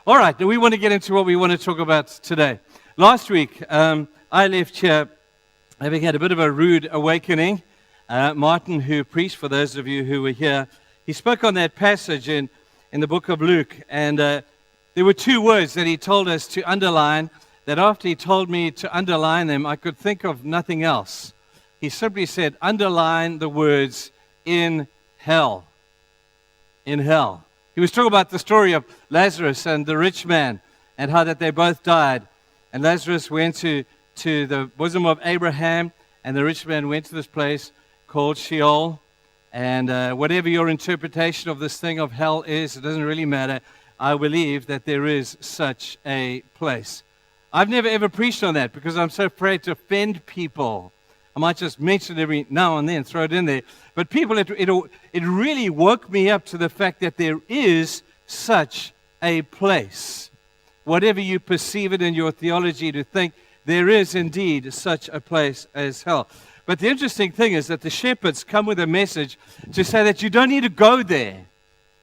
All right, now we want to get into what we want to talk about today. Last week, I left here having had a bit of a rude awakening. Martin, who preached, for those of you who were here, he spoke on that passage in the book of Luke, and there were two words that he told us to underline, that after he told me to underline them, I could think of nothing else. He simply said, underline the words, in hell. In hell. He was talking about the story of Lazarus and the rich man, and how that they both died. And Lazarus went to the bosom of Abraham, and the rich man went to this place called Sheol. And whatever your interpretation of this thing of hell is, it doesn't really matter. I believe that there is such a place. I've never ever preached on that because I'm so afraid to offend people. I might just mention it every now and then, throw it in there. But people, it really woke me up to the fact that there is such a place. Whatever you perceive it in your theology to think, there is indeed such a place as hell. But the interesting thing is that the shepherds come with a message to say that you don't need to go there.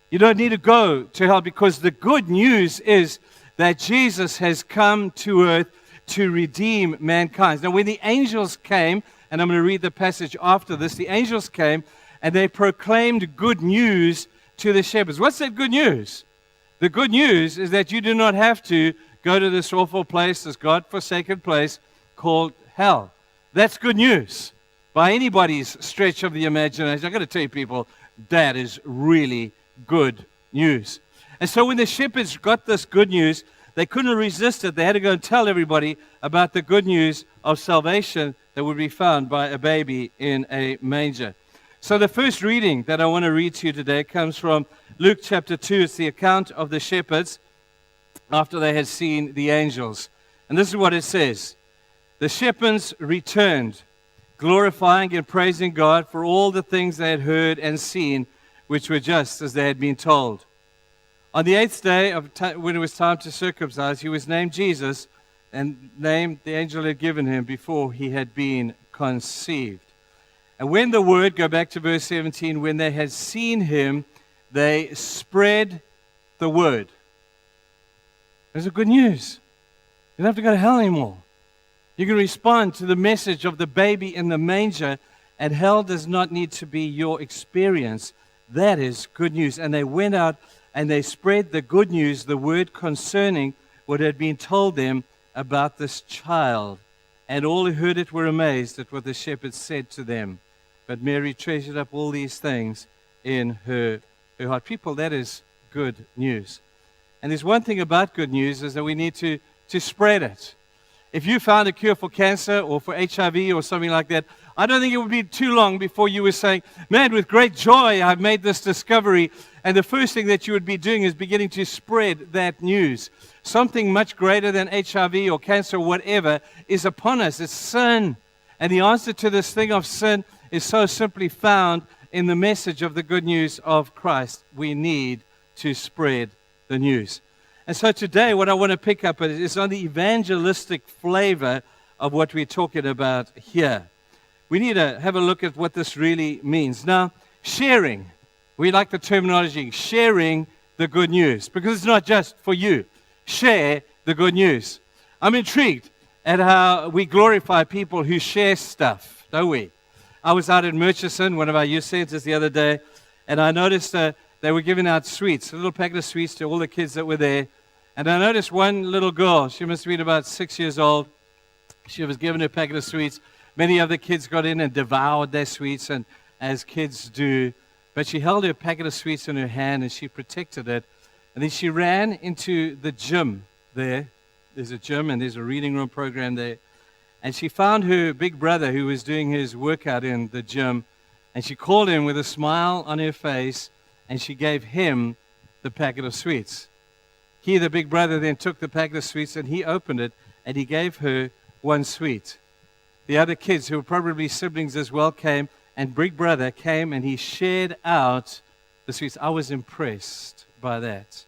You don't need to go to hell, because the good news is that Jesus has come to earth to redeem mankind. Now, when the angels came, and I'm going to read the passage after this, the angels came and they proclaimed good news to the shepherds. What's that good news? The good news is that you do not have to go to this awful place, this God-forsaken place called hell. That's good news by anybody's stretch of the imagination. I've got to tell you, people, that is really good news. And so when the shepherds got this good news, they couldn't resist it. They had to go and tell everybody about the good news of salvation that would be found by a baby in a manger. So the first reading that I want to read to you today comes from Luke chapter 2. It's the account of the shepherds after they had seen the angels. And this is what it says. The shepherds returned, glorifying and praising God for all the things they had heard and seen, which were just as they had been told. On the 8th day, when it was time to circumcise, he was named Jesus, and name the angel had given him before he had been conceived. And when the word, go back to verse 17, when they had seen him, they spread the word. There's the good news. You don't have to go to hell anymore. You can respond to the message of the baby in the manger, and hell does not need to be your experience. That is good news. And they went out and they spread the good news, the word concerning what had been told them about this child. And all who heard it were amazed at what the shepherds said to them. But Mary treasured up all these things in her heart. People, that is good news. And there's one thing about good news, is that we need to spread it. If you found a cure for cancer or for HIV or something like that, I don't think it would be too long before you were saying, man, with great joy, I've made this discovery. And the first thing that you would be doing is beginning to spread that news. Something much greater than HIV or cancer or whatever is upon us. It's sin. And the answer to this thing of sin is so simply found in the message of the good news of Christ. We need to spread the news. And so today what I want to pick up is on the evangelistic flavor of what we're talking about here. We need to have a look at what this really means. Now, sharing. We like the terminology, sharing the good news, because it's not just for you. Share the good news. I'm intrigued at how we glorify people who share stuff, don't we? I was out in Murchison, one of our youth centers, the other day, and I noticed they were giving out sweets, a little packet of sweets to all the kids that were there. And I noticed one little girl, she must have been about 6 years old. She was given a packet of sweets. Many other kids got in and devoured their sweets, and as kids do. But she held her packet of sweets in her hand, and she protected it. And then she ran into the gym there. There's a gym, and there's a reading room program there. And she found her big brother who was doing his workout in the gym. And she called him with a smile on her face, and she gave him the packet of sweets. He, the big brother, then took the packet of sweets, and he opened it, and he gave her one sweet. The other kids, who were probably siblings as well, came, and big brother came, and he shared out the sweets. I was impressed by that.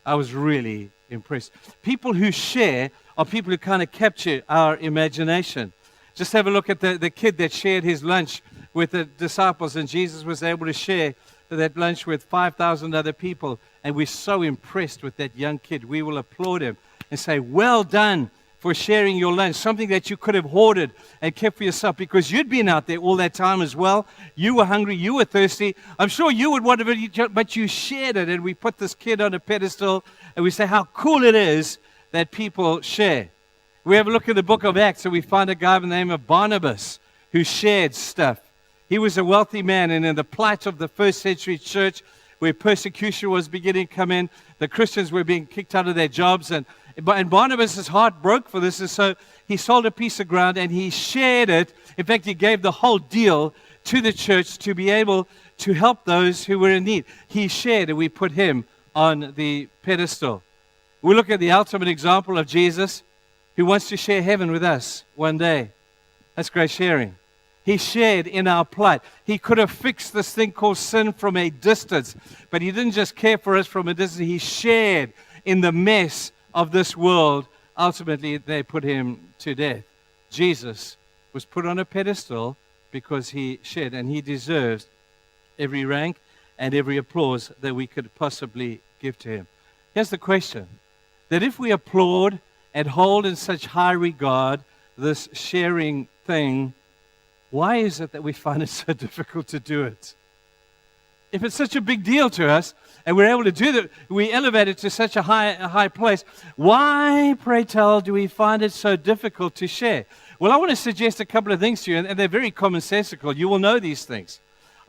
I was really impressed. People who share are people who kind of capture our imagination. Just have a look at the kid that shared his lunch with the disciples, and Jesus was able to share that lunch with 5,000 other people, and we're so impressed with that young kid, we will applaud him and say, well done for sharing your lunch, something that you could have hoarded and kept for yourself because you'd been out there all that time as well. You were hungry, you were thirsty. I'm sure you would want to eat, but you shared it, and we put this kid on a pedestal, and we say how cool it is that people share. We have a look at the book of Acts, and we find a guy by the name of Barnabas who shared stuff. He was a wealthy man, and in the plight of the first century church, where persecution was beginning to come in, the Christians were being kicked out of their jobs, and Barnabas' heart broke for this, and so he sold a piece of ground and he shared it. In fact, he gave the whole deal to the church to be able to help those who were in need. He shared, and we put him on the pedestal. We look at the ultimate example of Jesus, who wants to share heaven with us one day. That's great sharing. He shared in our plight. He could have fixed this thing called sin from a distance, but he didn't just care for us from a distance. He shared in the mess of this world. Ultimately, they put him to death. Jesus was put on a pedestal because he shared, and he deserves every rank and every applause that we could possibly give to him. Here's the question, that if we applaud and hold in such high regard this sharing thing, why is it that we find it so difficult to do it? If it's such a big deal to us, and we're able to do that, we elevate it to such a high place, why, pray tell, do we find it so difficult to share? Well, I want to suggest a couple of things to you, and they're very commonsensical. You will know these things.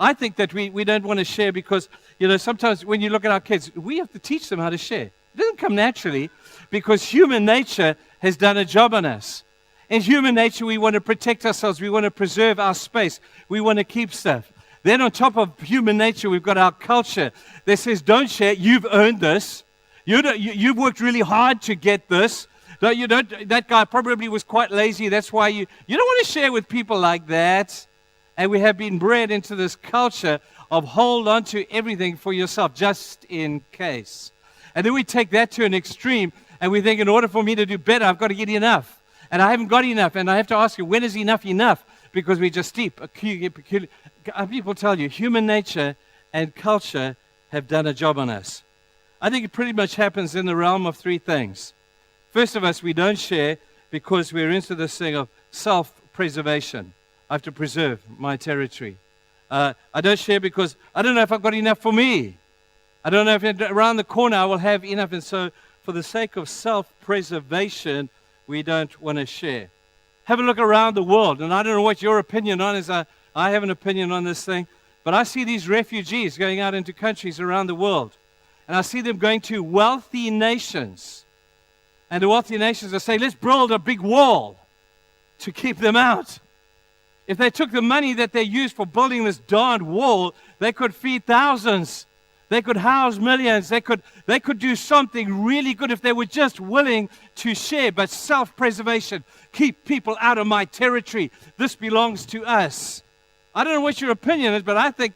I think that we don't want to share because, sometimes when you look at our kids, we have to teach them how to share. It doesn't come naturally because human nature has done a job on us. In human nature, we want to protect ourselves. We want to preserve our space. We want to keep stuff. Then on top of human nature, we've got our culture that says, don't share. You've earned this. You've worked really hard to get this. That guy probably was quite lazy. That's why you don't want to share with people like that. And we have been bred into this culture of hold on to everything for yourself, just in case. And then we take that to an extreme, and we think in order for me to do better, I've got to get enough. And I haven't got enough. And I have to ask you, when is enough enough? Because we just steep. People tell you, human nature and culture have done a job on us. I think it pretty much happens in the realm of three things. First of us, we don't share because we're into this thing of self-preservation. I have to preserve my territory. I don't share because I don't know if I've got enough for me. I don't know if around the corner I will have enough. And so for the sake of self-preservation, we don't want to share. Have a look around the world, and I don't know what your opinion on is. I have an opinion on this thing, but I see these refugees going out into countries around the world, and I see them going to wealthy nations, and the wealthy nations are saying, let's build a big wall to keep them out. If they took the money that they used for building this darned wall, they could feed thousands. They could house millions. They could do something really good if they were just willing to share. But self-preservation, keep people out of my territory. This belongs to us. I don't know what your opinion is, but I think,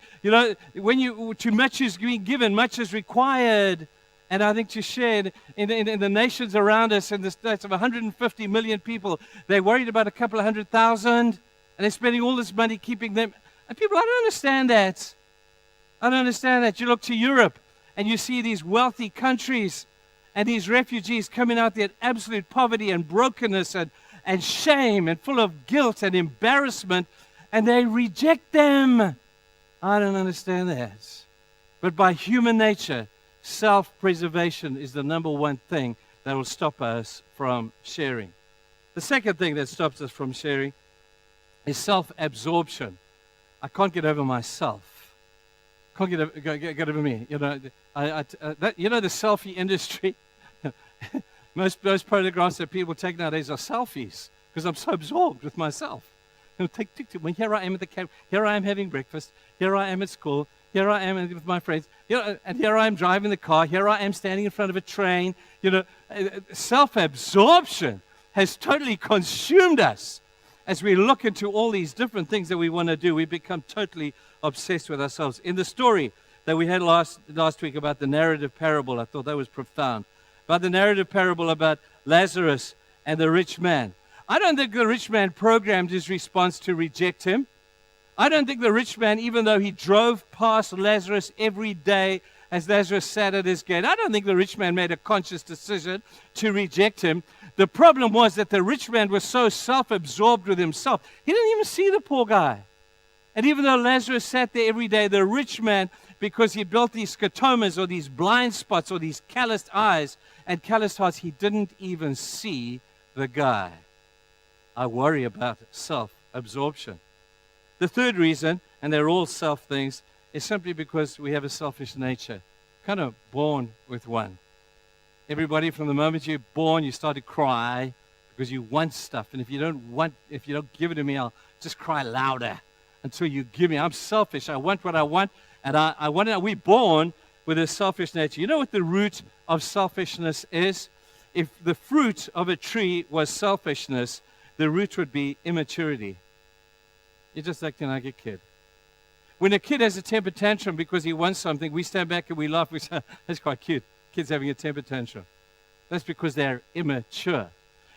when too much is being given, much is required. And I think to share in the nations around us, in the states of 150 million people, they're worried about a couple of 100,000, and they're spending all this money keeping them. And people, I don't understand that. I don't understand that. You look to Europe and you see these wealthy countries and these refugees coming out there in absolute poverty and brokenness and shame and full of guilt and embarrassment, and they reject them. I don't understand that. But by human nature, self-preservation is the number one thing that will stop us from sharing. The second thing that stops us from sharing is self-absorption. I can't get over myself. Can't get over me. The selfie industry. most photographs that people take nowadays are selfies because I'm so absorbed with myself. Take. When here I am at the camp. Here I am having breakfast. Here I am at school. Here I am with my friends. And here I am driving the car. Here I am standing in front of a train. Self-absorption has totally consumed us. As we look into all these different things that we want to do, we become totally obsessed with ourselves. In the story that we had last week about the narrative parable, I thought that was profound. About the narrative parable about Lazarus and the rich man. I don't think the rich man programmed his response to reject him. I don't think the rich man, even though he drove past Lazarus every day as Lazarus sat at his gate, I don't think the rich man made a conscious decision to reject him. The problem was that the rich man was so self-absorbed with himself, he didn't even see the poor guy. And even though Lazarus sat there every day, the rich man, because he built these scotomas or these blind spots or these calloused eyes and calloused hearts, he didn't even see the guy. I worry about self-absorption. The third reason, and they're all self things, is simply because we have a selfish nature, kind of born with one. Everybody, from the moment you're born, you start to cry because you want stuff. And if you don't give it to me, I'll just cry louder until you give me. I'm selfish. I want what I want. And we're born with a selfish nature. You know what the root of selfishness is? If the fruit of a tree was selfishness, the root would be immaturity. You're just acting like a kid. When a kid has a temper tantrum because he wants something, we stand back and we laugh. We say, that's quite cute. Kids having a temper tantrum. That's because they're immature.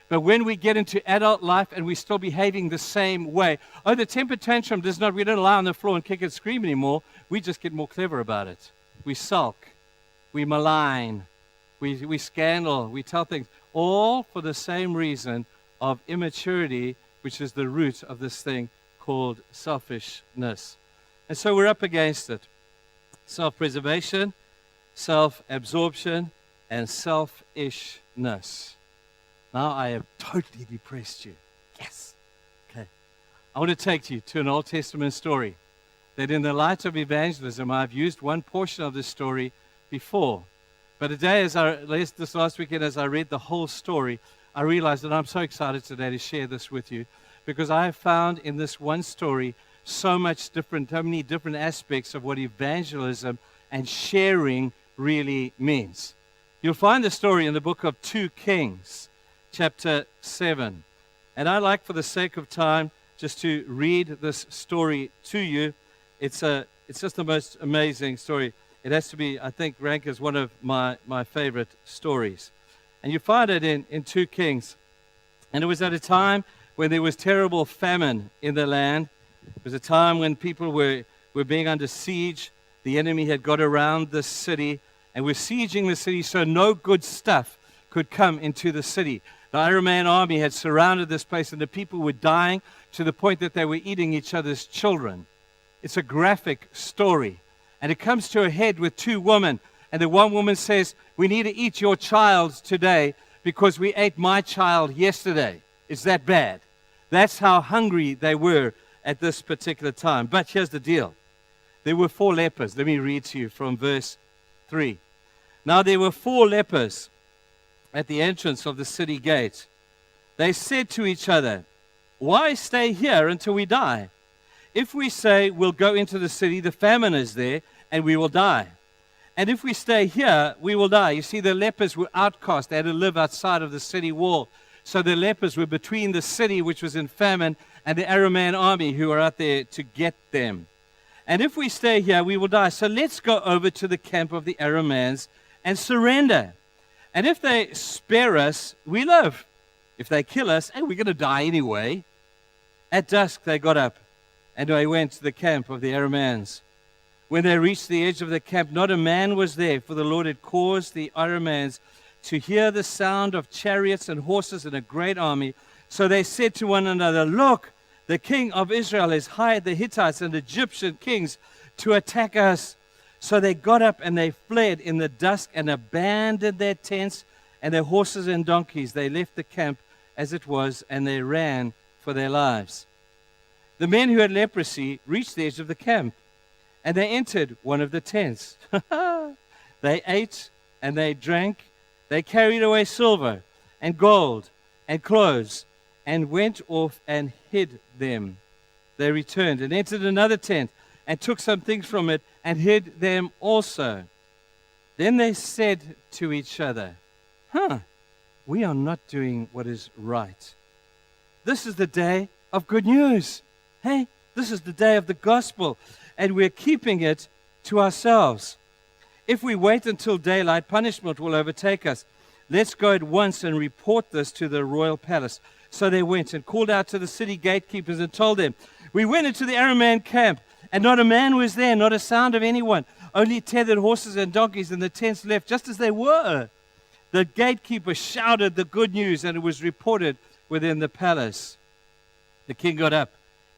But when we get into adult life and we're still behaving the same way, the temper tantrum does not, we don't lie on the floor and kick and scream anymore. We just get more clever about it. We sulk. We malign. We scandal. We tell things. All for the same reason of immaturity, which is the root of this thing called selfishness. And so we're up against it. Self-preservation, self-absorption, and selfishness. Now I have totally depressed you. Yes. Okay. I want to take you to an Old Testament story that in the light of evangelism, I've used one portion of this story before. But today, this last weekend, as I read the whole story, I realized that I'm so excited today to share this with you because I have found in this one story so many different aspects of what evangelism and sharing really means. You'll find the story in the book of 2 Kings, chapter 7. And I like, for the sake of time, just to read this story to you. It's just the most amazing story. It has to be, I think, rank as one of my favorite stories. And you find it in 2 Kings. And it was at a time when there was terrible famine in the land. It was a time when people were being under siege. The enemy had got around the city and were sieging the city so no good stuff could come into the city. The Aramean army had surrounded this place and the people were dying to the point that they were eating each other's children. It's a graphic story. And it comes to a head with 2 women. And the one woman says, we need to eat your child today because we ate my child yesterday. It's that bad. That's how hungry they were at this particular time. But here's the deal. There were 4 lepers. Let me read to you from verse 3. Now there were 4 lepers at the entrance of the city gate. They said to each other, why stay here until we die? If we say we'll go into the city, the famine is there, and we will die. And if we stay here, we will die. You see, the lepers were outcast. They had to live outside of the city wall. So the lepers were between the city, which was in famine, and the Aramean army who were out there to get them. And if we stay here, we will die. So let's go over to the camp of the Arameans and surrender. And if they spare us, we live. If they kill us, we're going to die anyway. At dusk, they got up and they went to the camp of the Arameans. When they reached the edge of the camp, not a man was there, for the Lord had caused the Arameans to hear the sound of chariots and horses and a great army. So they said to one another, look, the king of Israel has hired the Hittites and Egyptian kings to attack us. So they got up and they fled in the dusk and abandoned their tents and their horses and donkeys. They left the camp as it was and they ran for their lives. The men who had leprosy reached the edge of the camp and they entered one of the tents. They ate and they drank. They carried away silver and gold and clothes and went off and hid them. They returned and entered another tent and took some things from it and hid them also. Then they said to each other, we are not doing what is right. This is the day of good news. Hey, this is the day of the gospel, and we're keeping it to ourselves. If we wait until daylight, punishment will overtake us. Let's go at once and report this to the royal palace. So they went and called out to the city gatekeepers and told them, We went into the Aramean camp, and not a man was there, not a sound of anyone. Only tethered horses and donkeys, and the tents left just as they were. The gatekeeper shouted the good news, and it was reported within the palace. The king got up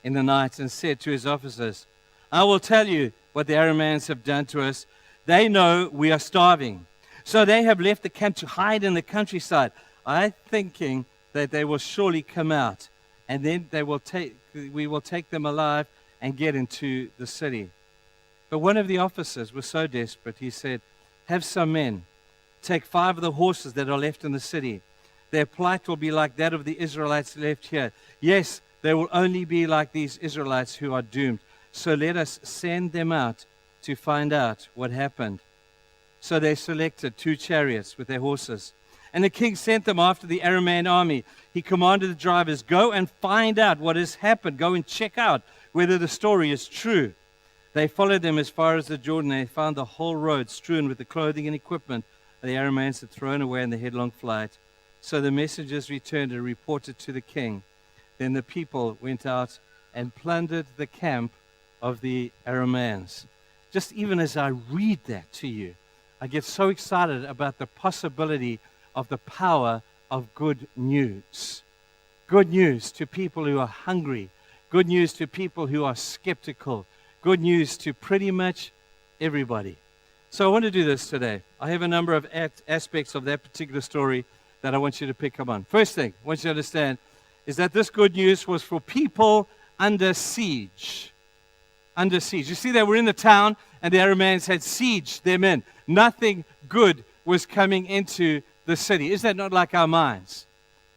in the night and said to his officers, I will tell you what the Arameans have done to us. They know we are starving. So they have left the camp to hide in the countryside. I'm thinking that they will surely come out, and then we will take them alive and get into the city. But one of the officers was so desperate, he said, have some men take 5 of the horses that are left in the city. Their plight will be like that of the Israelites left here. Yes, they will only be like these Israelites who are doomed. So let us send them out to find out what happened. So they selected 2 chariots with their horses. And the king sent them after the Aramean army. He commanded the drivers, go and find out what has happened. Go and check out whether the story is true. They followed them as far as the Jordan. They found the whole road strewn with the clothing and equipment the Arameans had thrown away in the headlong flight. So the messengers returned and reported to the king. Then the people went out and plundered the camp of the Arameans. Just even as I read that to you, I get so excited about the possibility of the power of good news. Good news to people who are hungry. Good news to people who are skeptical. Good news to pretty much everybody. So I want to do this today. I have a number of aspects of that particular story that I want you to pick up on. First thing I want you to understand is that this good news was for people under siege. Under siege. You see, they were in the town and the Arameans had sieged them in. Nothing good was coming into the city. Is that not like our minds?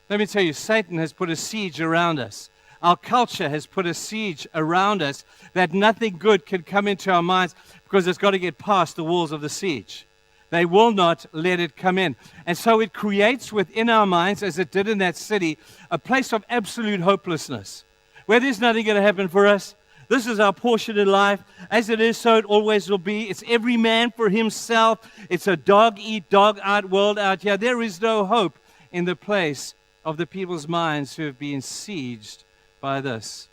Let me tell you, Satan has put a siege around us. Our culture has put a siege around us that nothing good can come into our minds because it's got to get past the walls of the siege. They will not let it come in. And so it creates within our minds, as it did in that city, a place of absolute hopelessness, where there's nothing going to happen for us. This is our portion in life. As it is, so it always will be. It's every man for himself. It's a dog-eat, dog-out world out here. There is no hope in the place of the people's minds who have been sieged by this.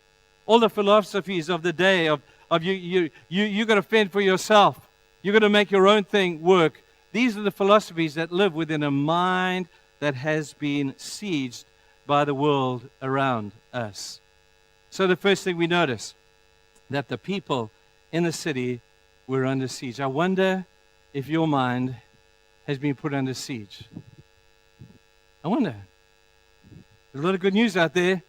All the philosophies of the day of you got to fend for yourself. You got to make your own thing work. These are the philosophies that live within a mind that has been sieged by the world around us. So the first thing we notice, that the people in the city were under siege. I wonder if your mind has been put under siege. I wonder. There's a lot of good news out there,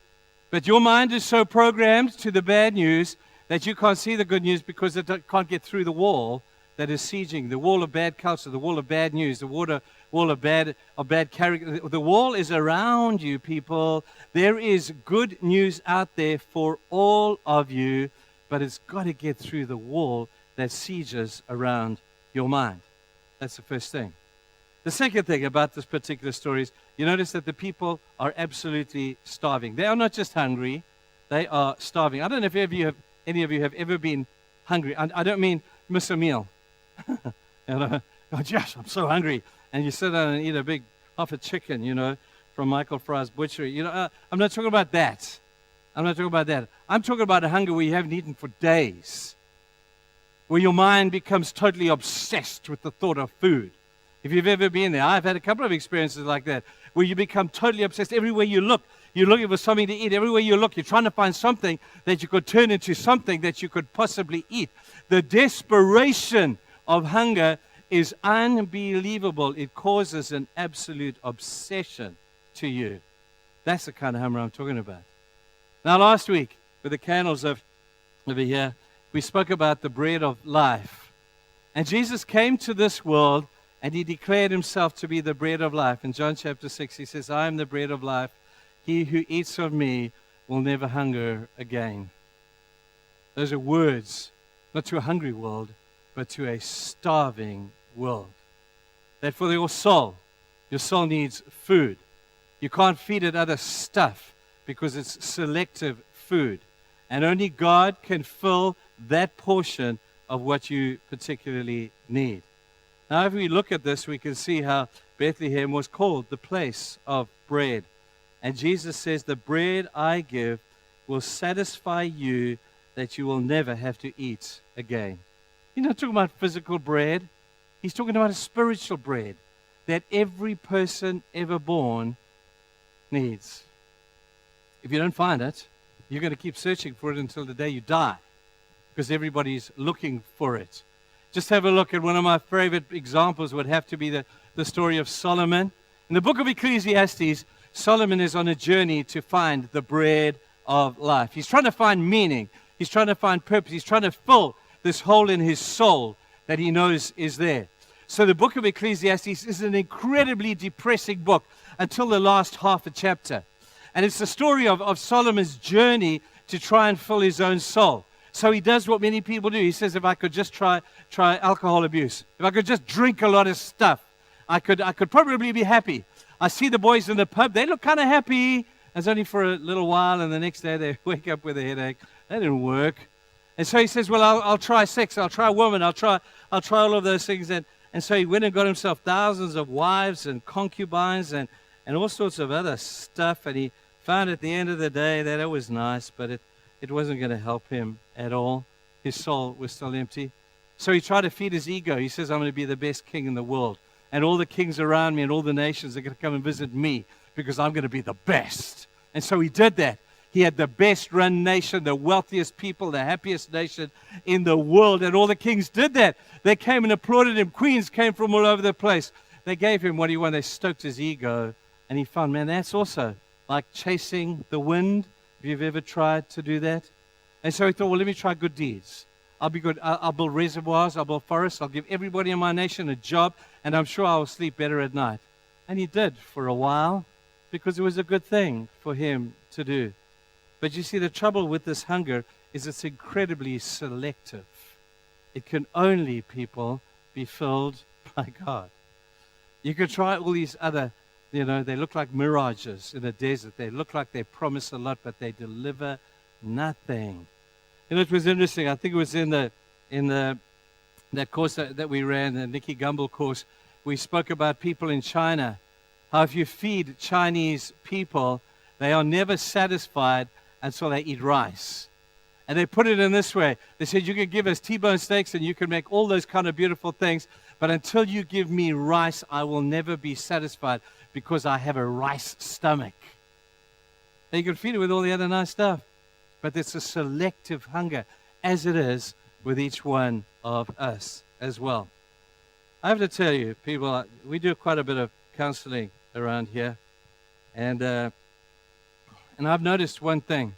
but your mind is so programmed to the bad news that you can't see the good news because it can't get through the wall that is sieging, the wall of bad culture, the wall of bad news, the wall of bad character. The wall is around you, people. There is good news out there for all of you, but it's got to get through the wall that sieges around your mind. That's the first thing. The second thing about this particular story is you notice that the people are absolutely starving. They are not just hungry, they are starving. I don't know if any of you have ever been hungry. I don't mean miss a meal. Oh, Josh, I'm so hungry. And you sit down and eat a big half a chicken, from Michael Fry's butchery. I'm not talking about that. I'm talking about a hunger where you haven't eaten for days, where your mind becomes totally obsessed with the thought of food. If you've ever been there, I've had a couple of experiences like that, where you become totally obsessed. Everywhere you look, you're looking for something to eat. Everywhere you look, you're trying to find something that you could turn into something that you could possibly eat. The desperation of hunger is unbelievable. It causes an absolute obsession to you. That's the kind of hunger I'm talking about. Now, last week, with the candles over here, we spoke about the bread of life. And Jesus came to this world, and he declared himself to be the bread of life. In John chapter 6, he says, I am the bread of life. He who eats of me will never hunger again. Those are words, not to a hungry world, but to a starving world. That for your soul needs food. You can't feed it other stuff because it's selective food. And only God can fill that portion of what you particularly need. Now, if we look at this, we can see how Bethlehem was called the place of bread. And Jesus says, the bread I give will satisfy you that you will never have to eat again. He's not talking about physical bread. He's talking about a spiritual bread that every person ever born needs. If you don't find it, you're going to keep searching for it until the day you die, because everybody's looking for it. Just have a look at one of my favorite examples would have to be the story of Solomon. In the book of Ecclesiastes, Solomon is on a journey to find the bread of life. He's trying to find meaning. He's trying to find purpose. He's trying to fill this hole in his soul that he knows is there. So the book of Ecclesiastes is an incredibly depressing book until the last half a chapter. And it's the story of Solomon's journey to try and fill his own soul. So he does what many people do. He says, if I could just try alcohol abuse, if I could just drink a lot of stuff, I could probably be happy. I see the boys in the pub. They look kind of happy. It's only for a little while, and the next day they wake up with a headache. That didn't work. And so he says, well, I'll try sex. I'll try a woman. I'll try all of those things. And so he went and got himself thousands of wives and concubines and all sorts of other stuff. And he found at the end of the day that it was nice, but it wasn't going to help him at all. His soul was still empty. So he tried to feed his ego. He says, I'm going to be the best king in the world. And all the kings around me and all the nations are going to come and visit me because I'm going to be the best. And so he did that. He had the best run nation, the wealthiest people, the happiest nation in the world. And all the kings did that. They came and applauded him. Queens came from all over the place. They gave him what he wanted. They stoked his ego. And he found, man, that's also like chasing the wind. If you've ever tried to do that. And so he thought, well, let me try good deeds. I'll be good. I'll build reservoirs. I'll build forests. I'll give everybody in my nation a job. And I'm sure I'll sleep better at night. And he did for a while because it was a good thing for him to do. But you see, the trouble with this hunger is it's incredibly selective. It can only, people, be filled by God. You can try all these other, they look like mirages in a desert. They look like they promise a lot, but they deliver nothing. It was interesting. I think it was in that course that we ran, the Nicky Gumbel course. We spoke about people in China. How if you feed Chinese people, they are never satisfied until they eat rice. And they put it in this way. They said, you can give us T-bone steaks and you can make all those kind of beautiful things, but until you give me rice, I will never be satisfied because I have a rice stomach. And you can feed it with all the other nice stuff. But it's a selective hunger, as it is with each one of us as well. I have to tell you, people, we do quite a bit of counseling around here. And I've noticed one thing,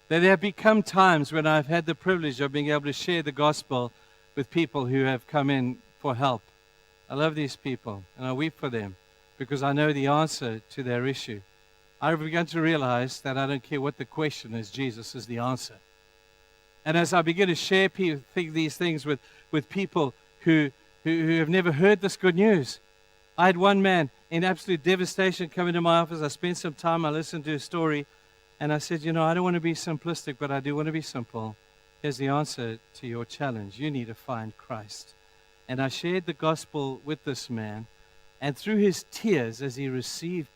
that there have become times when I've had the privilege of being able to share the gospel with people who have come in for help. I love these people, and I weep for them because I know the answer to their issue. I've begun to realize that I don't care what the question is, Jesus is the answer. And as I begin to share these things with people who have never heard this good news, I had one man in absolute devastation come into my office. I spent some time, I listened to his story, and I said, I don't want to be simplistic, but I do want to be simple. Here's the answer to your challenge. You need to find Christ. And I shared the gospel with this man, and through his tears as he received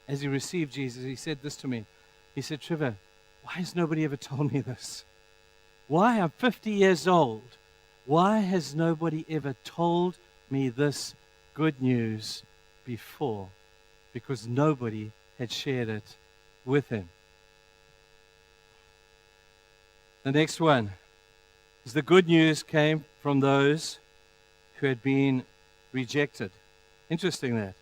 Jesus, he said this to me. He said, Trevor, why has nobody ever told me this? Why? I'm 50 years old. Why has nobody ever told me this good news before? Because nobody had shared it with him. The next one is the good news came from those who had been rejected. Interesting that.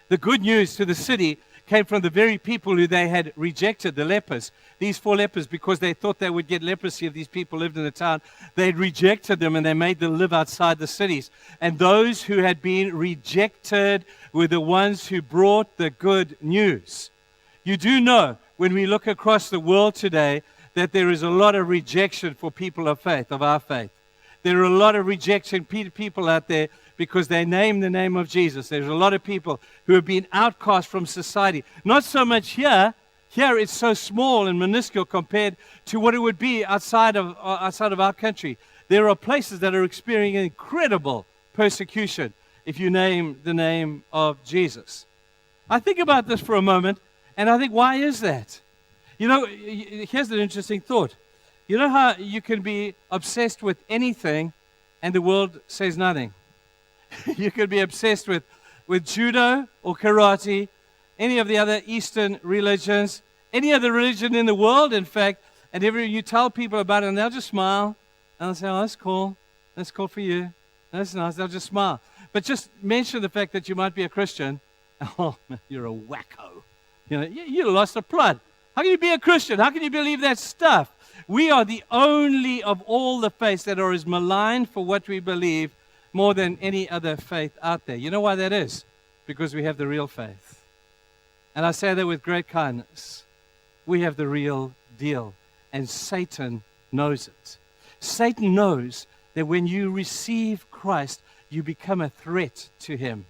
The good news to the city came from the very people who they had rejected, the lepers. These 4 lepers, because they thought they would get leprosy if these people lived in the town, they had rejected them and they made them live outside the cities. And those who had been rejected were the ones who brought the good news. You do know, when we look across the world today, that there is a lot of rejection for people of faith, of our faith. There are a lot of rejection people out there because they name the name of Jesus. There's a lot of people who have been outcast from society. Not so much here. Here it's so small and minuscule compared to what it would be outside of our country. There are places that are experiencing incredible persecution if you name the name of Jesus. I think about this for a moment, and I think, why is that? You know, here's an interesting thought. You know how you can be obsessed with anything and the world says nothing? You could be obsessed with judo or karate, any of the other Eastern religions, any other religion in the world, in fact, and you tell people about it and they'll just smile and they'll say, oh, that's cool. That's cool for you. That's nice. They'll just smile. But just mention the fact that you might be a Christian. Oh, you're a wacko. You know, you lost the plot. How can you be a Christian? How can you believe that stuff? We are the only of all the faiths that are as maligned for what we believe more than any other faith out there. You know why that is? Because we have the real faith. And I say that with great kindness. We have the real deal. And Satan knows it. Satan knows that when you receive Christ, you become a threat to him.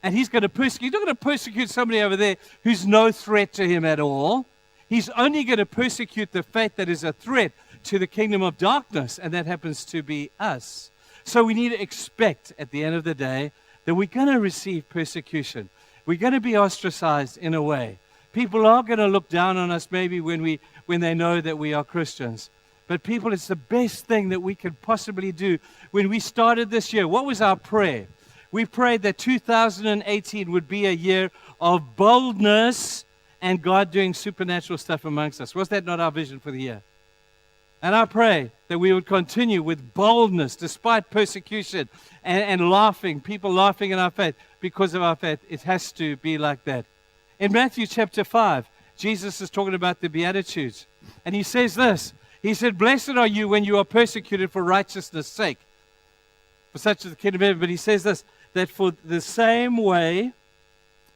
And he's going to persecute. He's not going to persecute somebody over there who's no threat to him at all. He's only going to persecute the faith that is a threat to the kingdom of darkness, and that happens to be us. So we need to expect at the end of the day that we're going to receive persecution. We're going to be ostracized in a way. People are going to look down on us maybe when they know that we are Christians. But people, it's the best thing that we could possibly do. When we started this year, what was our prayer? We prayed that 2018 would be a year of boldness and God doing supernatural stuff amongst us. Was that not our vision for the year? And I pray that we would continue with boldness despite persecution and laughing, people laughing in our faith because of our faith. It has to be like that. In Matthew chapter 5, Jesus is talking about the Beatitudes. And he says this. He said, blessed are you when you are persecuted for righteousness' sake. For such is the kingdom of heaven. But he says this, that for the same way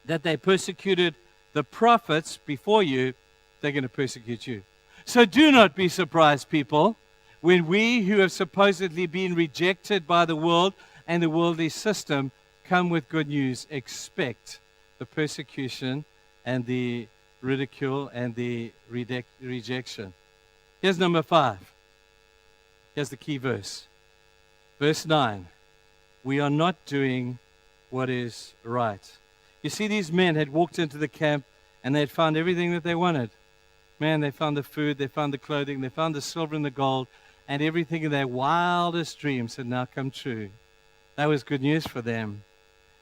that they persecuted the prophets before you, they're going to persecute you. So do not be surprised, people, when we who have supposedly been rejected by the world and the worldly system come with good news. Expect the persecution and the ridicule and the rejection. Here's number 5. Here's the key verse. Verse 9. We are not doing what is right. You see, these men had walked into the camp and they had found everything that they wanted. Man, they found the food, they found the clothing, they found the silver and the gold, and everything in their wildest dreams had now come true. That was good news for them.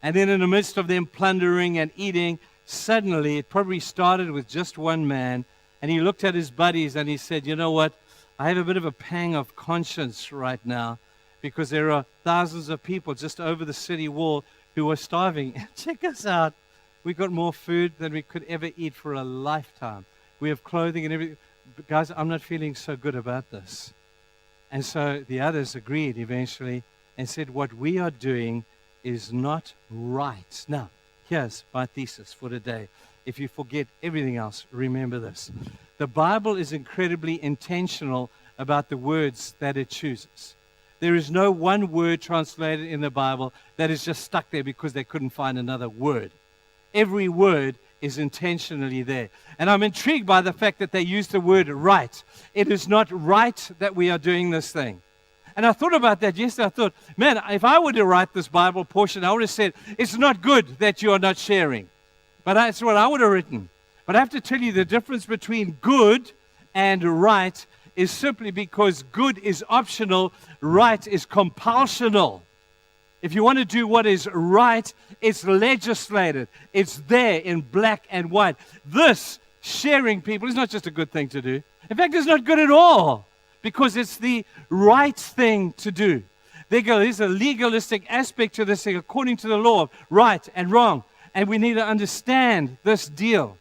And then in the midst of them plundering and eating, suddenly it probably started with just one man, and he looked at his buddies and he said, you know what, I have a bit of a pang of conscience right now because there are thousands of people just over the city wall who are starving. Check us out. We've got more food than we could ever eat for a lifetime. We have clothing and everything. But guys, I'm not feeling so good about this. And so the others agreed eventually and said, what we are doing is not right. Now, here's my thesis for today. If you forget everything else, remember this. The Bible is incredibly intentional about the words that it chooses. There is no one word translated in the Bible that is just stuck there because they couldn't find another word. Every word is intentionally there. And I'm intrigued by the fact that they use the word right. It is not right that we are doing this thing. And I thought about that yesterday. I thought, man, if I were to write this Bible portion, I would have said, it's not good that you are not sharing. But that's what I would have written. But I have to tell you the difference between good and right is simply because good is optional, right is compulsional. If you want to do what is right, it's legislated. It's there in black and white. This, sharing people, is not just a good thing to do. In fact, it's not good at all because it's the right thing to do. There's a legalistic aspect to this thing according to the law of right and wrong. And we need to understand this deal.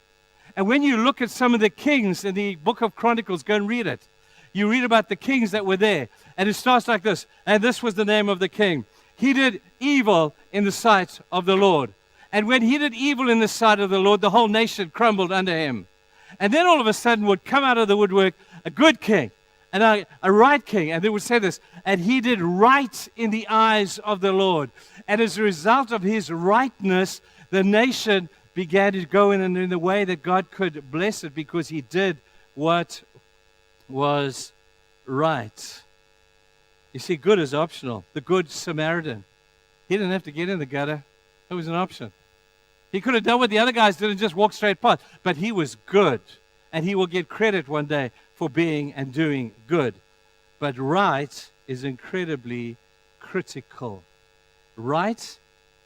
And when you look at some of the kings in the book of Chronicles, go and read it. You read about the kings that were there. And it starts like this. And this was the name of the king. He did evil in the sight of the Lord. And when he did evil in the sight of the Lord, the whole nation crumbled under him. And then all of a sudden would come out of the woodwork a good king and a right king. And they would say this, and he did right in the eyes of the Lord. And as a result of his rightness, the nation began to go in the way that God could bless it because he did what was right. You see, good is optional. The Good Samaritan. He didn't have to get in the gutter. It was an option. He could have done what the other guys did and just walked straight past. But he was good. and he will get credit one day for being and doing good. But right is incredibly critical. Right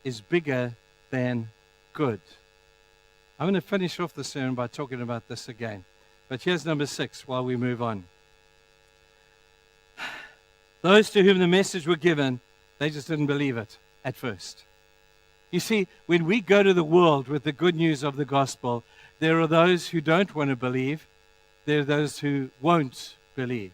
is bigger than good. I'm going to finish off the sermon by talking about this again. But here's number 6 while we move on. Those to whom the message were given, they just didn't believe it at first. You see, when we go to the world with the good news of the gospel, there are those who don't want to believe. There are those who won't believe.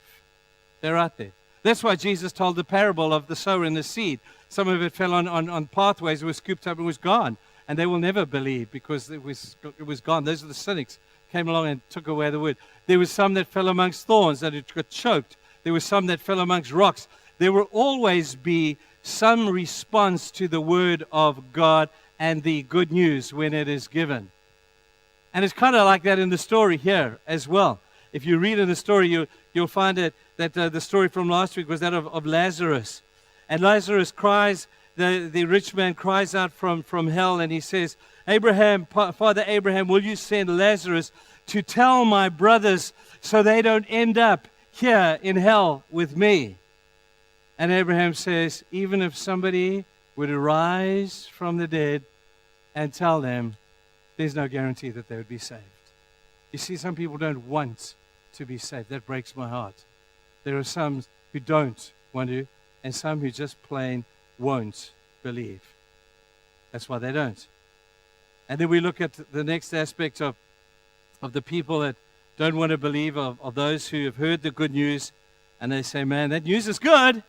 They're out there. That's why Jesus told the parable of the sower and the seed. Some of it fell on pathways, it was scooped up and was gone. And they will never believe because it was gone. Those are the cynics. Came along and took away the word. There was some that fell amongst thorns that it got choked. There was some that fell amongst rocks. There will always be some response to the word of God and the good news when it is given. And it's kind of like that in the story here as well. If you read in the story, you'll find that the story from last week was that of Lazarus. And Lazarus cries, the rich man cries out from hell, and he says, Abraham, Father Abraham, will you send Lazarus to tell my brothers so they don't end up here in hell with me? And Abraham says, even if somebody would arise from the dead and tell them, there's no guarantee that they would be saved. You see, some people don't want to be saved. That breaks my heart. There are some who don't want to, and some who just plain won't believe. That's why they don't. And then we look at the next aspect of the people that don't want to believe, of those who have heard the good news, and they say, man, that news is good,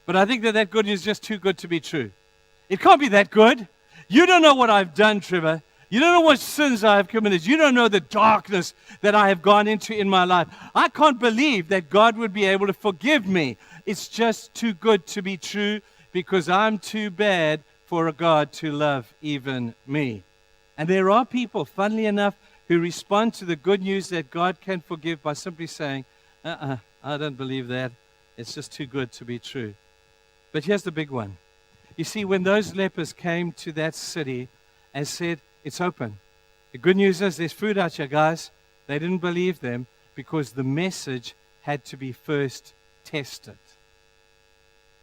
but I think that good news is just too good to be true. It can't be that good. You don't know what I've done, Trevor. You don't know what sins I have committed. You don't know the darkness that I have gone into in my life. I can't believe that God would be able to forgive me. It's just too good to be true because I'm too bad for a God to love even me. And there are people, funnily enough, who respond to the good news that God can forgive by simply saying, I don't believe that. It's just too good to be true. But here's the big one. You see, when those lepers came to that city and said, it's open. The good news is there's food out here, guys. They didn't believe them because the message had to be first tested.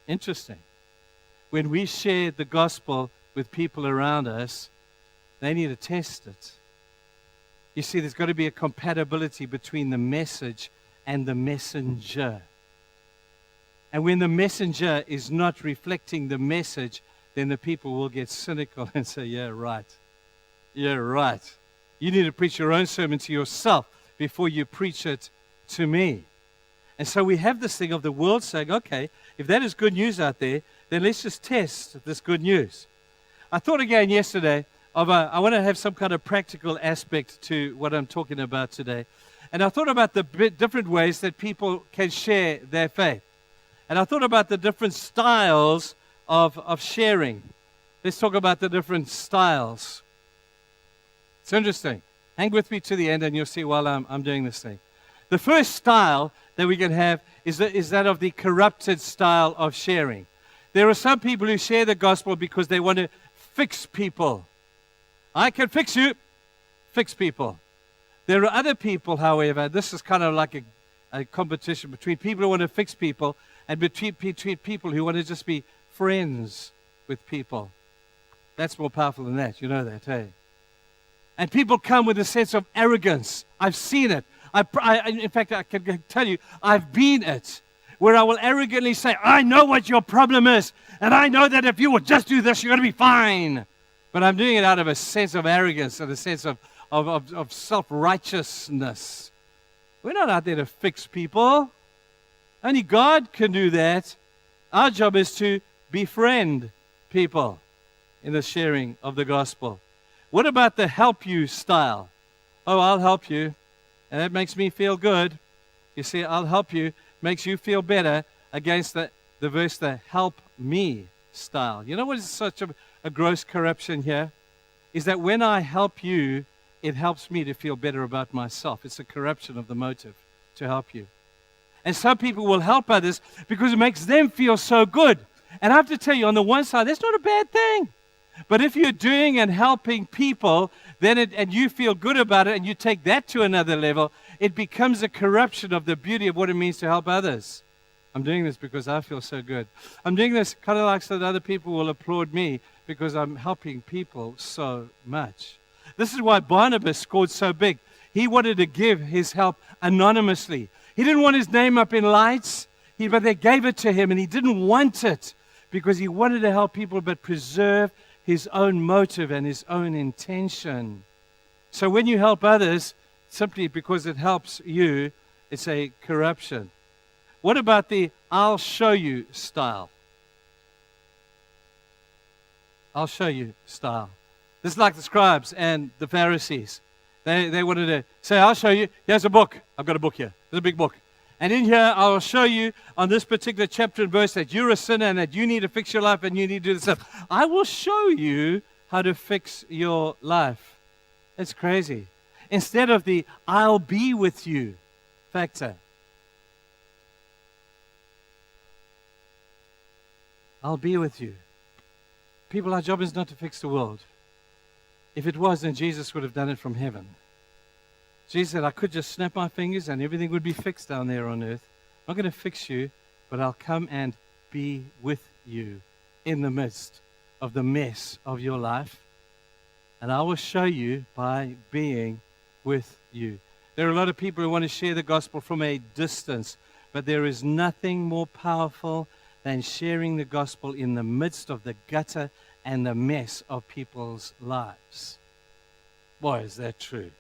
Interesting. When we share the gospel with people around us, they need to test it. You see, there's got to be a compatibility between the message and the messenger. And when the messenger is not reflecting the message, then the people will get cynical and say, yeah, right. Yeah, right. You need to preach your own sermon to yourself before you preach it to me. And so we have this thing of the world saying, okay, if that is good news out there, then let's just test this good news. I thought again yesterday of I want to have some kind of practical aspect to what I'm talking about today. And I thought about the different ways that people can share their faith. And I thought about the different styles of sharing. Let's talk about the different styles. It's interesting. Hang with me to the end and you'll see while I'm doing this thing. The first style that we can have is that of the corrupted style of sharing. There are some people who share the gospel because they want to fix people. I can fix you. Fix people. There are other people, however, this is kind of like a competition between people who want to fix people and between people who want to just be friends with people. That's more powerful than that. You know that, hey? And people come with a sense of arrogance. I've seen it. In fact, I can tell you, I've been it, where I will arrogantly say, I know what your problem is, and I know that if you will just do this, you're going to be fine. But I'm doing it out of a sense of arrogance and a sense of self-righteousness. We're not out there to fix people. Only God can do that. Our job is to befriend people in the sharing of the gospel. What about the help you style? Oh, I'll help you. And that makes me feel good. You see, I'll help you. Makes you feel better against the verse, the help me style. You know what is such a gross corruption here? Is that when I help you, it helps me to feel better about myself. It's a corruption of the motive to help you. And some people will help others because it makes them feel so good. And I have to tell you, on the one side, that's not a bad thing. But if you're doing and helping people, then and you feel good about it and you take that to another level, it becomes a corruption of the beauty of what it means to help others. I'm doing this because I feel so good. I'm doing this kind of like so that other people will applaud me because I'm helping people so much. This is why Barnabas scored so big. He wanted to give his help anonymously. He didn't want his name up in lights, but they gave it to him, and he didn't want it because he wanted to help people but preserve his own motive and his own intention. So when you help others, simply because it helps you, it's a corruption. What about the I'll show you style? I'll show you style. This is like the scribes and the Pharisees. They wanted to say, I'll show you. Here's a book. I've got a book here. There's a big book. And in here, I'll show you on this particular chapter and verse that you're a sinner and that you need to fix your life and you need to do this stuff. I will show you how to fix your life. It's crazy. Instead of the I'll be with you factor. I'll be with you. People, our job is not to fix the world. If it was, then Jesus would have done it from heaven. Jesus said, I could just snap my fingers and everything would be fixed down there on earth. I'm not going to fix you, but I'll come and be with you in the midst of the mess of your life. And I will show you by being with you. There are a lot of people who want to share the gospel from a distance, but there is nothing more powerful than sharing the gospel in the midst of the gutter and the mess of people's lives. Boy, is that true.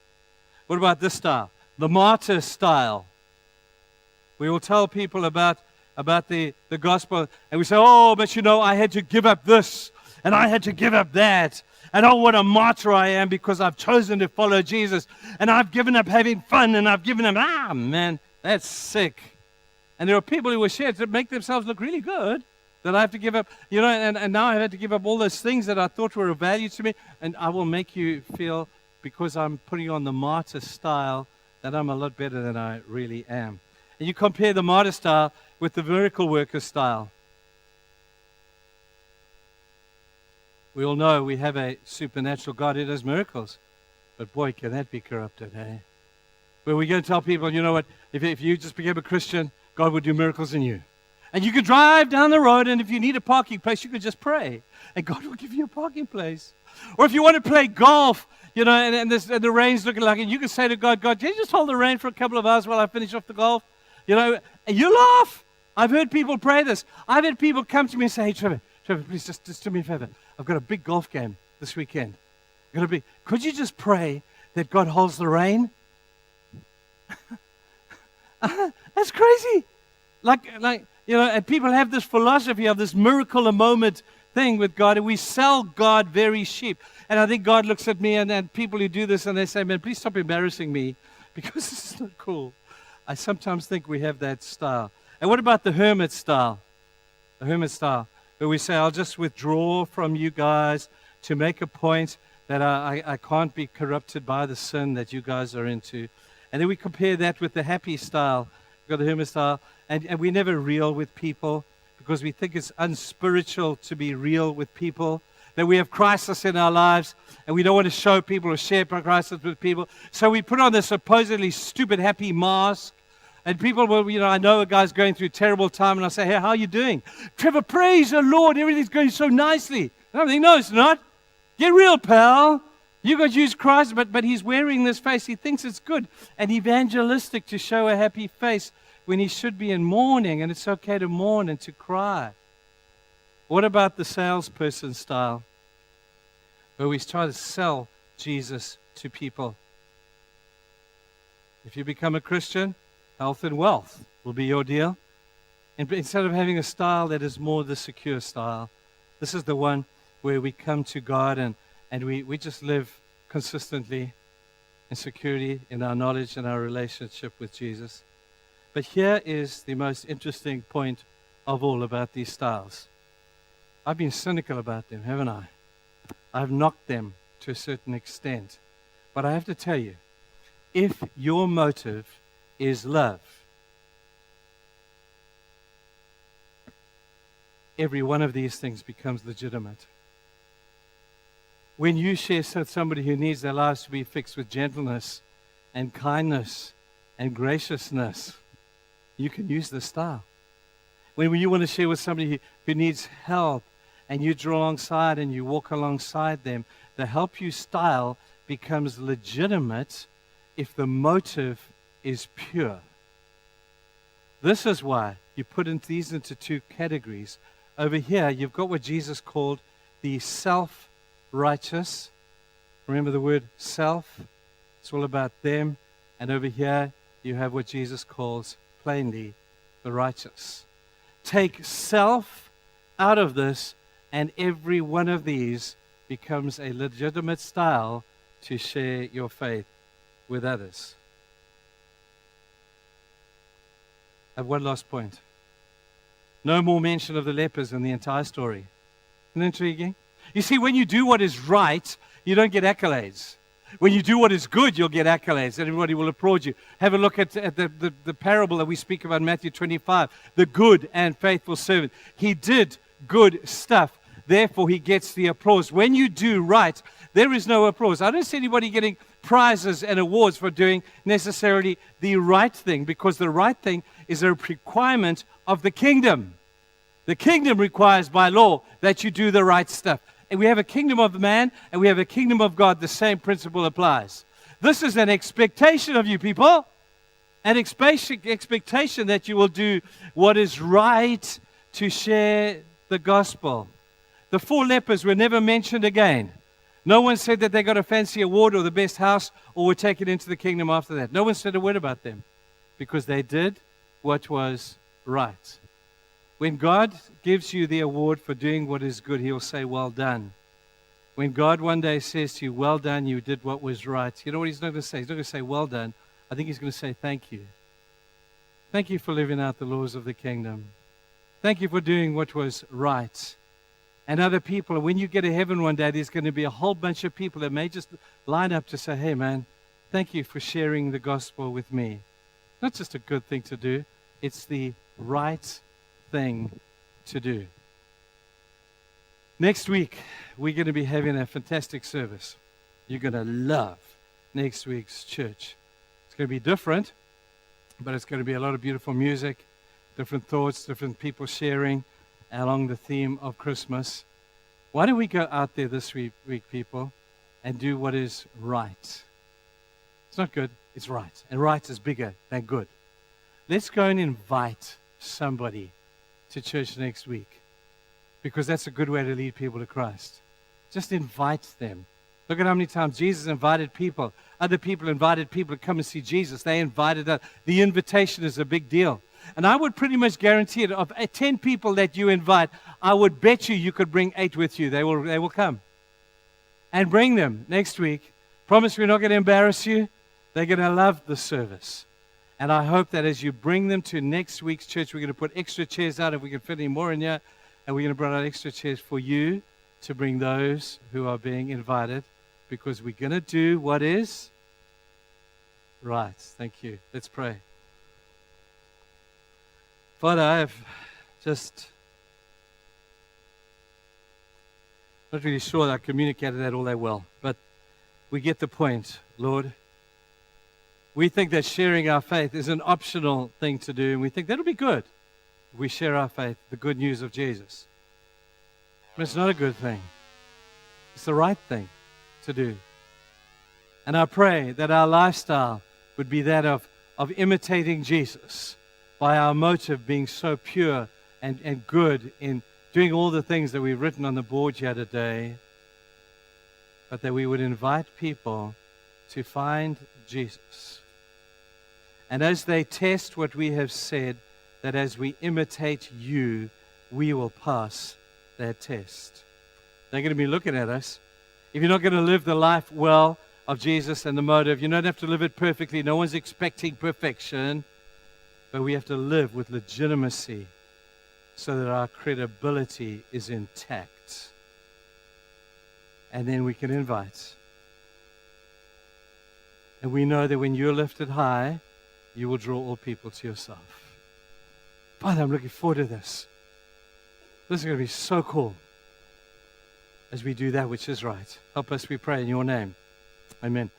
What about this style? The martyr style. We will tell people about the gospel, and we say, oh, but you know, I had to give up this, and I had to give up that, and oh, what a martyr I am because I've chosen to follow Jesus, and I've given up having fun, and I've given up, man, that's sick. And there are people who will share to make themselves look really good, that I have to give up, and now I had to give up all those things that I thought were of value to me, and I will make you feel, because I'm putting on the martyr style, that I'm a lot better than I really am. And you compare the martyr style with the miracle worker style. We all know we have a supernatural God who does miracles, but boy, can that be corrupted, eh? Where we're going to tell people, you know what, if you just became a Christian, God would do miracles in you. And you can drive down the road, and if you need a parking place, you can just pray, and God will give you a parking place. Or if you want to play golf, and the rain's looking like it, you can say to God, can you just hold the rain for a couple of hours while I finish off the golf? And you laugh. I've heard people pray this. I've had people come to me and say, hey, Trevor, please just do me a favor. I've got a big golf game this weekend. Could you just pray that God holds the rain? That's crazy. And people have this philosophy of this miracle a moment thing with God, and we sell God very cheap. And I think God looks at me and people who do this and they say, man, please stop embarrassing me because this is not cool. I sometimes think we have that style. And what about the hermit style? The hermit style, where we say, I'll just withdraw from you guys to make a point that I can't be corrupted by the sin that you guys are into. And then we compare that with the happy style. We've got the hermit style, and we never real with people because we think it's unspiritual to be real with people, that we have crisis in our lives, and we don't want to show people or share crisis with people. So we put on this supposedly stupid happy mask, and people will, I know a guy's going through a terrible time, and I say, hey, how are you doing? Trevor, praise the Lord, everything's going so nicely. And I'm thinking, no, it's not. Get real, pal. You got Jesus Christ, but he's wearing this face. He thinks it's good and evangelistic to show a happy face when he should be in mourning, and it's okay to mourn and to cry. What about the salesperson style, where we try to sell Jesus to people? If you become a Christian, health and wealth will be your deal. And instead of having a style that is more the secure style, this is the one where we come to God and we just live consistently in security in our knowledge and our relationship with Jesus. But here is the most interesting point of all about these styles. I've been cynical about them, haven't I? I've knocked them to a certain extent. But I have to tell you, if your motive is love, every one of these things becomes legitimate. when you share with somebody who needs their lives to be fixed with gentleness and kindness and graciousness, you can use this style. When you want to share with somebody who needs help and you draw alongside and you walk alongside them, the help you style becomes legitimate if the motive is pure. This is why you put these into two categories. Over here, you've got what Jesus called the self-righteous. Remember the word self? It's all about them. And over here, you have what Jesus calls plainly the righteous. Take self out of this, and every one of these becomes a legitimate style to share your faith with others. I have one last point. No more mention of the lepers in the entire story. Isn't it intriguing? You see, when you do what is right, you don't get accolades. When you do what is good, you'll get accolades. Everybody will applaud you. Have a look at the parable that we speak about in Matthew 25. The good and faithful servant. He did good stuff. Therefore, he gets the applause. When you do right, there is no applause. I don't see anybody getting prizes and awards for doing necessarily the right thing, because the right thing is a requirement of the kingdom. The kingdom requires by law that you do the right stuff. And we have a kingdom of man and we have a kingdom of God. The same principle applies. This is an expectation of you people. An expectation that you will do what is right to share the gospel. The 4 lepers were never mentioned again. No one said that they got a fancy award or the best house or were taken into the kingdom after that. No one said a word about them because they did what was right. When God gives you the award for doing what is good, He'll say, well done. When God one day says to you, well done, you did what was right, you know what He's not going to say? He's not going to say, well done. I think He's going to say, thank you. Thank you for living out the laws of the kingdom. Thank you for doing what was right. And other people, when you get to heaven one day, there's going to be a whole bunch of people that may just line up to say, hey man, thank you for sharing the gospel with me. Not just a good thing to do, it's the right thing to do. Next week, we're going to be having a fantastic service. You're going to love next week's church. It's going to be different, but it's going to be a lot of beautiful music, different thoughts, different people sharing along the theme of Christmas. Why don't we go out there this week, people, and do what is right? It's not good, it's right. And right is bigger than good. Let's go and invite somebody to church next week, because that's a good way to lead people to Christ. Just invite them. Look at how many times Jesus invited people. Other people invited people to come and see Jesus. They invited us. The invitation is a big deal. And I would pretty much guarantee it, of 10 people that you invite, I would bet you could bring 8 with you. They will come. And bring them next week. Promise we're not going to embarrass you. They're going to love the service. And I hope that as you bring them to next week's church, we're going to put extra chairs out if we can fit any more in here. And we're going to bring out extra chairs for you to bring those who are being invited, because we're going to do what is right. Thank you. Let's pray. Father, I have just not really sure that I communicated that all that well, but we get the point, Lord. We think that sharing our faith is an optional thing to do, and we think that'll be good if we share our faith, the good news of Jesus. But it's not a good thing. It's the right thing to do. And I pray that our lifestyle would be that of imitating Jesus, by our motive being so pure and good in doing all the things that we've written on the board here today, but that we would invite people to find Jesus. And as they test what we have said, that as we imitate you, we will pass that test. They're going to be looking at us. If you're not going to live the life well of Jesus and the motive, you don't have to live it perfectly. No one's expecting perfection. But we have to live with legitimacy so that our credibility is intact. And then we can invite. And we know that when you're lifted high, you will draw all people to yourself. Father, I'm looking forward to this. This is going to be so cool. as we do that which is right. Help us, we pray, in your name. Amen.